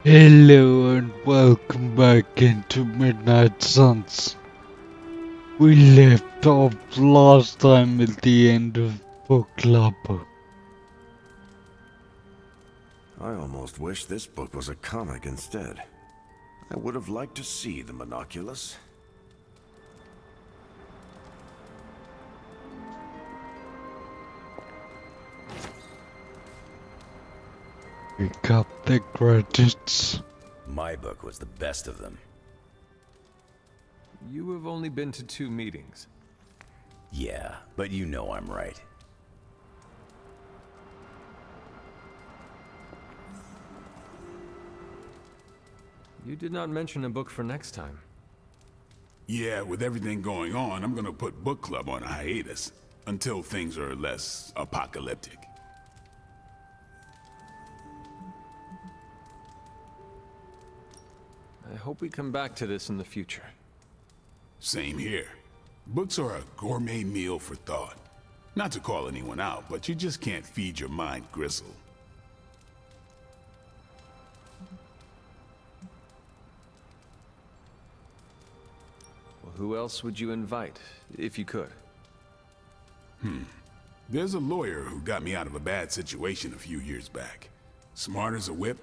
Hello and welcome back into Midnight Suns. We left off last time at the end of Book Club. I almost wish this book was a comic instead. I would have liked to see the monoculus. We got the credits. My book was the best of them. You have only been to 2 meetings. Yeah, but you know I'm right. You did not mention a book for next time. Yeah, with everything going on, I'm gonna put book club on a hiatus until things are less apocalyptic. I hope we come back to this in the future. Same here. Books are a gourmet meal for thought. Not to call anyone out, but you just can't feed your mind gristle. Well, who else would you invite, if you could? There's a lawyer who got me out of a bad situation a few years back. Smart as a whip,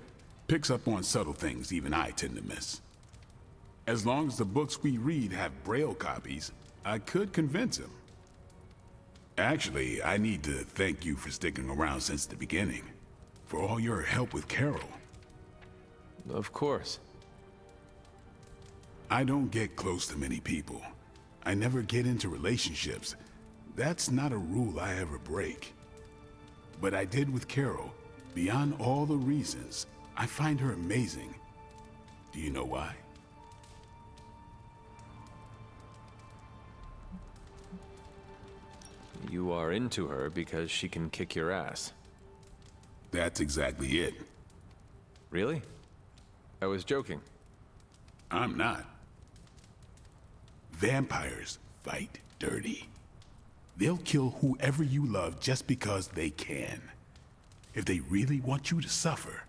picks up on subtle things even I tend to miss. As long as the books we read have Braille copies, I could convince him. Actually, I need to thank you for sticking around since the beginning. For all your help with Carol. Of course. I don't get close to many people. I never get into relationships. That's not a rule I ever break. But I did with Carol. Beyond all the reasons, I find her amazing. Do you know why? You are into her because she can kick your ass. That's exactly it. Really? I was joking. I'm not. Vampires fight dirty. They'll kill whoever you love just because they can. If they really want you to suffer,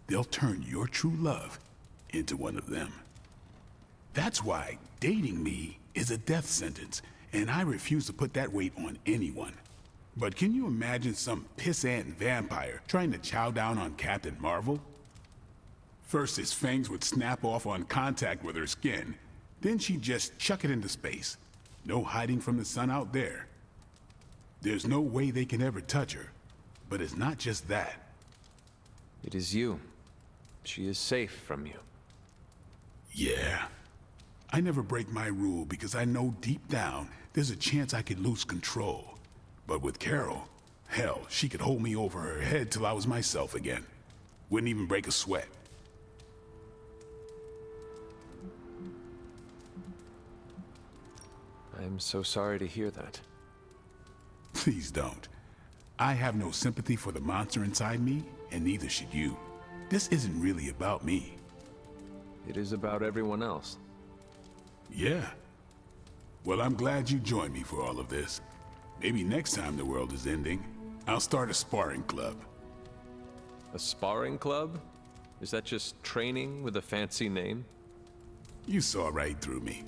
they'll turn your true love into one of them. That's why dating me is a death sentence, and I refuse to put that weight on anyone. But can you imagine some pissant vampire trying to chow down on Captain Marvel? First, his fangs would snap off on contact with her skin. Then she'd just chuck it into space. No hiding from the sun out there. There's no way they can ever touch her. But it's not just that. It is you. She is safe from you. Yeah. I never break my rule because I know deep down there's a chance I could lose control. But with Carol, hell, she could hold me over her head till I was myself again. Wouldn't even break a sweat. I'm so sorry to hear that. Please don't. I have no sympathy for the monster inside me, and neither should you. This isn't really about me. It is about everyone else. Yeah. Well, I'm glad you joined me for all of this. Maybe next time the world is ending, I'll start a sparring club. A sparring club? Is that just training with a fancy name? You saw right through me.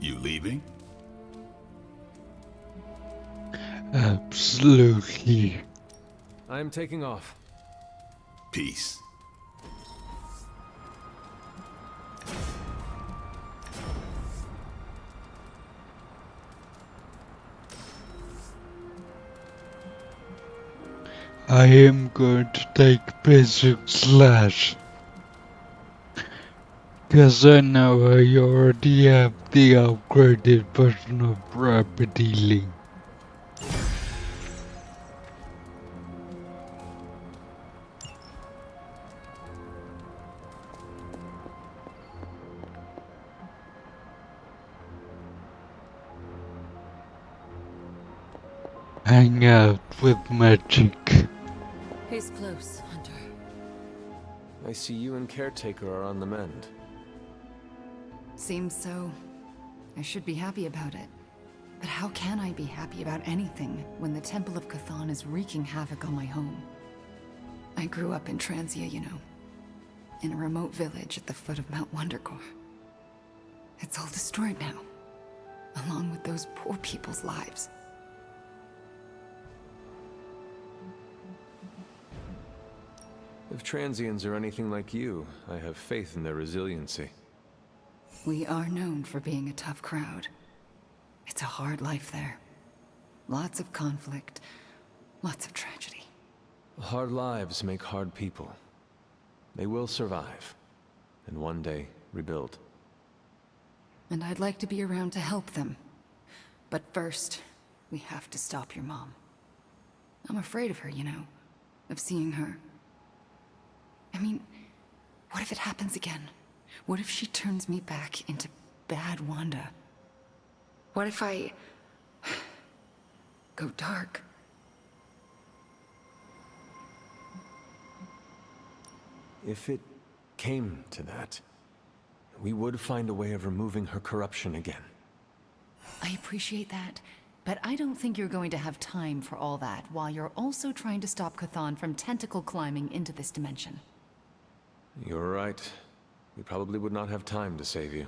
You leaving? Absolutely. I am taking off. Peace. I am going to take basic slash. Cause I know I already have the upgraded version of rapid healing. Hang out with magic. Who's close, Hunter? I see you and Caretaker are on the mend. Seems so. I should be happy about it. But how can I be happy about anything when the Temple of Cthon is wreaking havoc on my home? I grew up in Transia, you know. in a remote village at the foot of Mount Wondercore. It's all destroyed now, along with those poor people's lives. If transients are anything like you, I have faith in their resiliency. We are known for being a tough crowd. It's a hard life there. Lots of conflict, lots of tragedy. Hard lives make hard people. They will survive, and one day rebuild. And I'd like to be around to help them. But first, we have to stop your mom. I'm afraid of her, you know, of seeing her. I mean, what if it happens again? What if she turns me back into bad Wanda? What if I go dark? If it came to that, we would find a way of removing her corruption again. I appreciate that, but I don't think you're going to have time for all that while you're also trying to stop Chthon from tentacle climbing into this dimension. You're right. We probably would not have time to save you.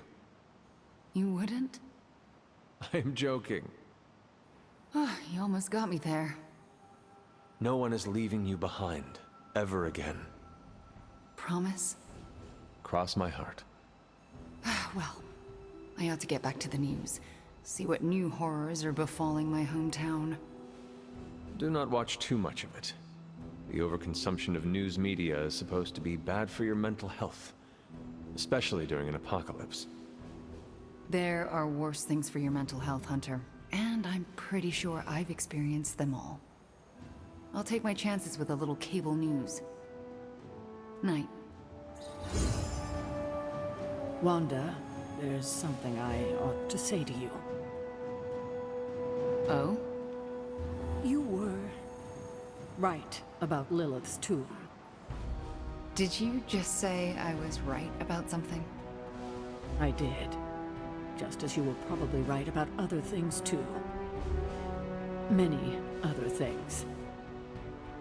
You wouldn't? I'm joking. Oh, you almost got me there. No one is leaving you behind, ever again. Promise? Cross my heart. Well, I ought to get back to the news. See what new horrors are befalling my hometown. Do not watch too much of it. The overconsumption of news media is supposed to be bad for your mental health, especially during an apocalypse. There are worse things for your mental health, Hunter. And I'm pretty sure I've experienced them all. I'll take my chances with a little cable news. Night. Wanda, there's something I ought to say to you. Oh? You were right about Lilith's tomb. Did you just say I was right about something? I did. Just as you were probably right about other things too. Many other things.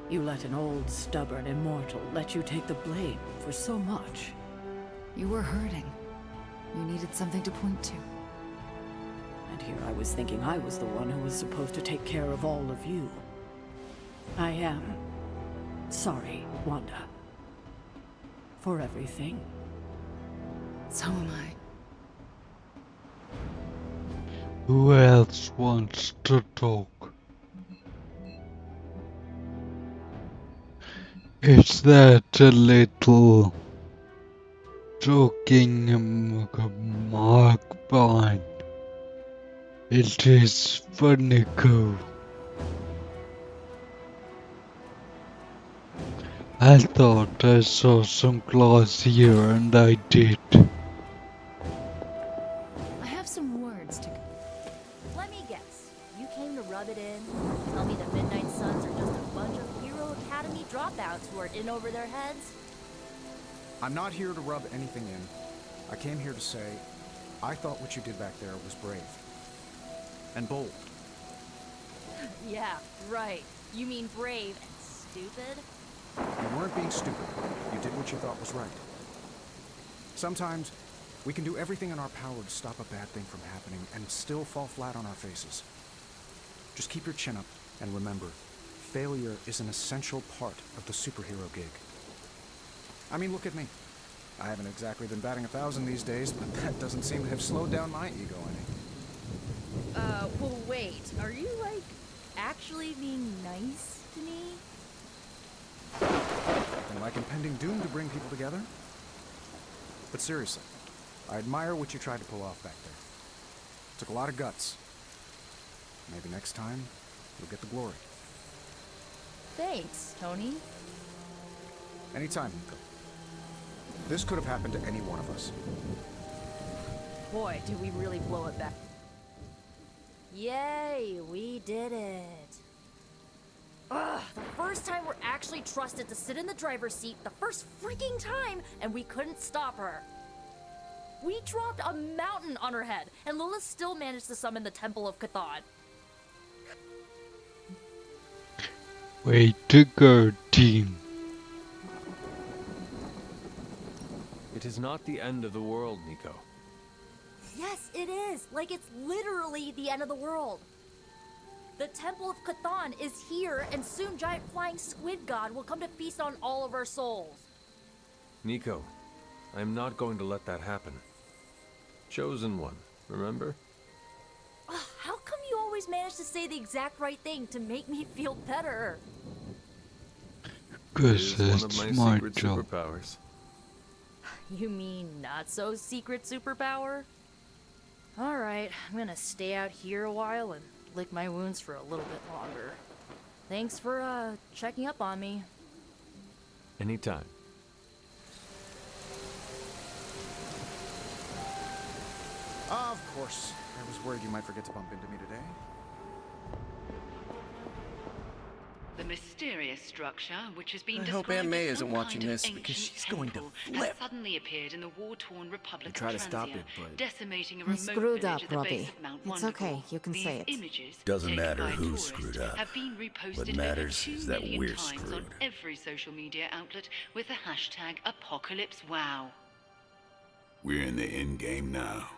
You let an old, stubborn immortal let you take the blame for so much. You were hurting. You needed something to point to. And here I was thinking I was the one who was supposed to take care of all of you. I am sorry, Wanda. For everything. So am I. Who else wants to talk? Is that a little joking mark behind? It is funny, cool. I thought I saw some glass here, and I did. I have some words to... Let me guess. You came to rub it in? Tell me the Midnight Suns are just a bunch of Hero Academy dropouts who are in over their heads? I'm not here to rub anything in. I came here to say, I thought what you did back there was brave. And bold. Yeah, right. You mean brave and stupid? You weren't being stupid. You did what you thought was right. Sometimes, we can do everything in our power to stop a bad thing from happening and still fall flat on our faces. Just keep your chin up and remember, failure is an essential part of the superhero gig. I mean, look at me. I haven't exactly been batting 1,000 these days, but that doesn't seem to have slowed down my ego any. Well, wait. Are you, like, actually being nice to me? And like impending doom to bring people together? But seriously, I admire what you tried to pull off back there. It took a lot of guts. Maybe next time, you'll get the glory. Thanks, Tony. Anytime, Nico. This could have happened to any one of us. Boy, did we really blow it back. Yay, we did it. Ugh, the first time we're actually trusted to sit in the driver's seat, the first freaking time, and we couldn't stop her. We dropped a mountain on her head, and Lilith still managed to summon the Temple of Chthon. Way to go, team. It is not the end of the world, Nico. Yes, it is. Like, it's literally the end of the world. The Temple of Cthon is here, and soon giant flying squid god will come to feast on all of our souls. Nico, I am not going to let that happen. Chosen one, remember? How come you always manage to say the exact right thing to make me feel better? Cause It is one of it's my my secret job. You superpowers. mean not so secret superpower? Alright, I'm gonna stay out here a while and lick my wounds for a little bit longer. Thanks for, checking up on me. Anytime. Of course. I was worried you might forget to bump into me today. The mysterious structure, which has been I hope described Aunt May as isn't some watching kind of this, because ancient she's going to temple, flip. has suddenly appeared in the war-torn Republic We of try to stop Transia, it, but- decimating a I remote screwed up, village at the base Robbie. of Mount It's Wonderful. okay, you can These say it. images, Doesn't taken matter by who tourists, screwed up. have been reposted What over matters 2 is that million we're times on screwed. every social media outlet with the hashtag #ApocalypseWow. We're in the end game now.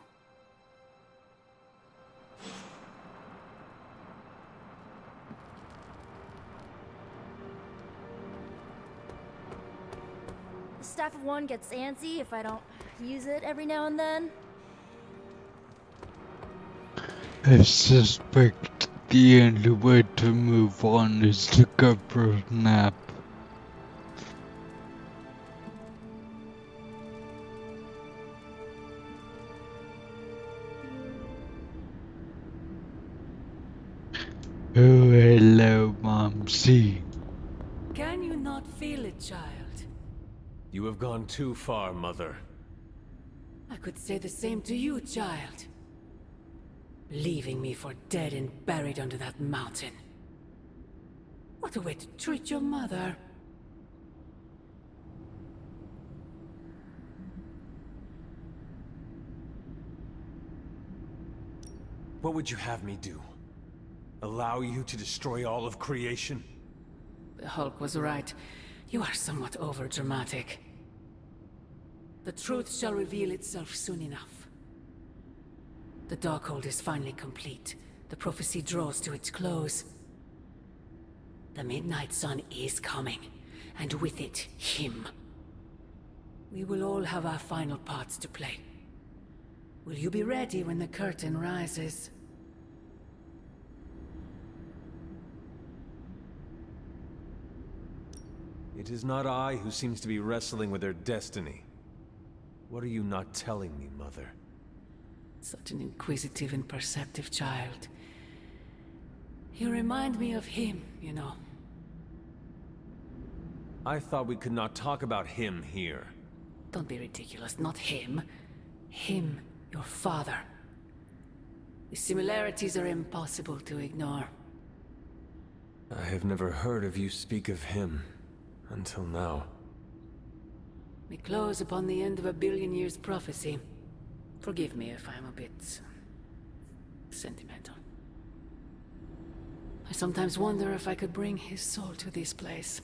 The Staff of One gets antsy if I don't use it every now and then. I suspect the only way to move on is to go for a nap. Oh, hello, Momsy. Can you not feel it, child? You have gone too far, Mother. I could say the same to you, child. Leaving me for dead and buried under that mountain. What a way to treat your mother. What would you have me do? Allow you to destroy all of creation? The Hulk was right. You are somewhat overdramatic. The truth shall reveal itself soon enough. The Darkhold is finally complete. The prophecy draws to its close. The Midnight Sun is coming, and with it, him. We will all have our final parts to play. Will you be ready when the curtain rises? It is not I who seems to be wrestling with their destiny. What are you not telling me, Mother? Such an inquisitive and perceptive child. You remind me of him, you know. I thought we could not talk about him here. Don't be ridiculous, not him. Him, your father. The similarities are impossible to ignore. I have never heard of you speak of him until now. We close upon the end of a billion years prophecy. Forgive me if I'm a bit sentimental. I sometimes wonder if I could bring his soul to this place.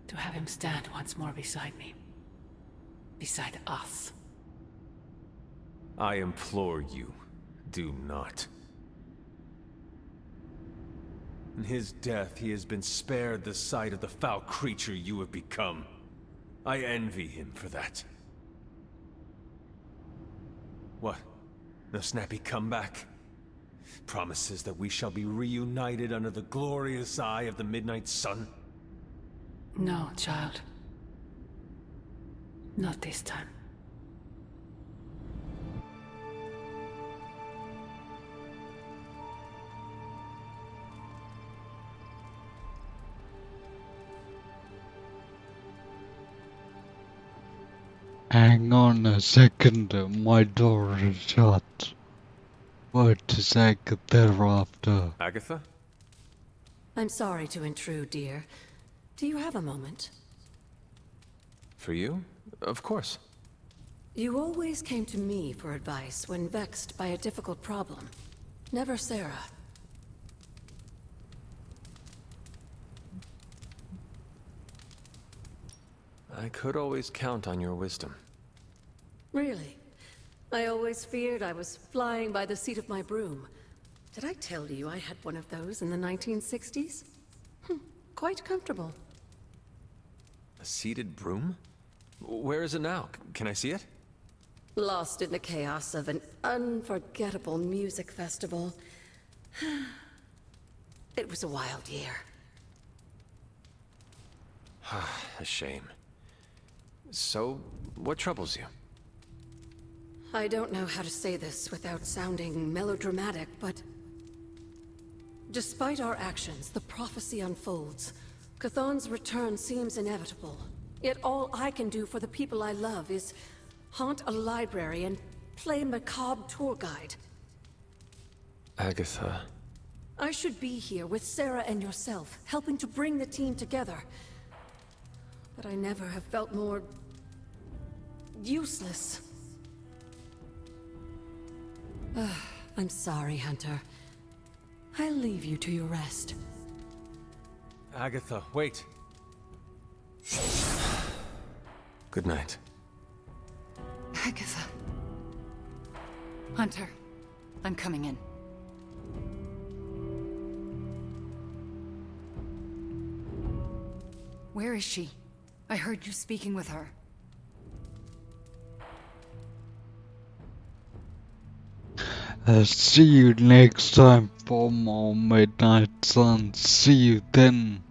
To have him stand once more beside me. Beside us. I implore you, do not. In his death, he has been spared the sight of the foul creature you have become. I envy him for that. What? No snappy comeback? Promises that we shall be reunited under the glorious eye of the Midnight Sun? No, child. Not this time. Hang on a second, my door is shut. What is Agatha after? Agatha? I'm sorry to intrude, dear. Do you have a moment? For you? Of course. You always came to me for advice when vexed by a difficult problem. Never Sarah. I could always count on your wisdom. Really? I always feared I was flying by the seat of my broom. Did I tell you I had one of those in the 1960s? Quite comfortable. A seated broom? Where is it now? Can I see it? Lost in the chaos of an unforgettable music festival. It was a wild year. A shame. So, what troubles you? I don't know how to say this without sounding melodramatic, but... despite our actions, the prophecy unfolds. Chthon's return seems inevitable. Yet all I can do for the people I love is haunt a library and play macabre tour guide. Agatha. I should be here with Sarah and yourself, helping to bring the team together. But I never have felt more... useless. I'm sorry, Hunter. I'll leave you to your rest. Agatha, wait. Good night. Agatha. Hunter, I'm coming in. Where is she? I heard you speaking with her. I'll see you next time for more Midnight Suns. See you then.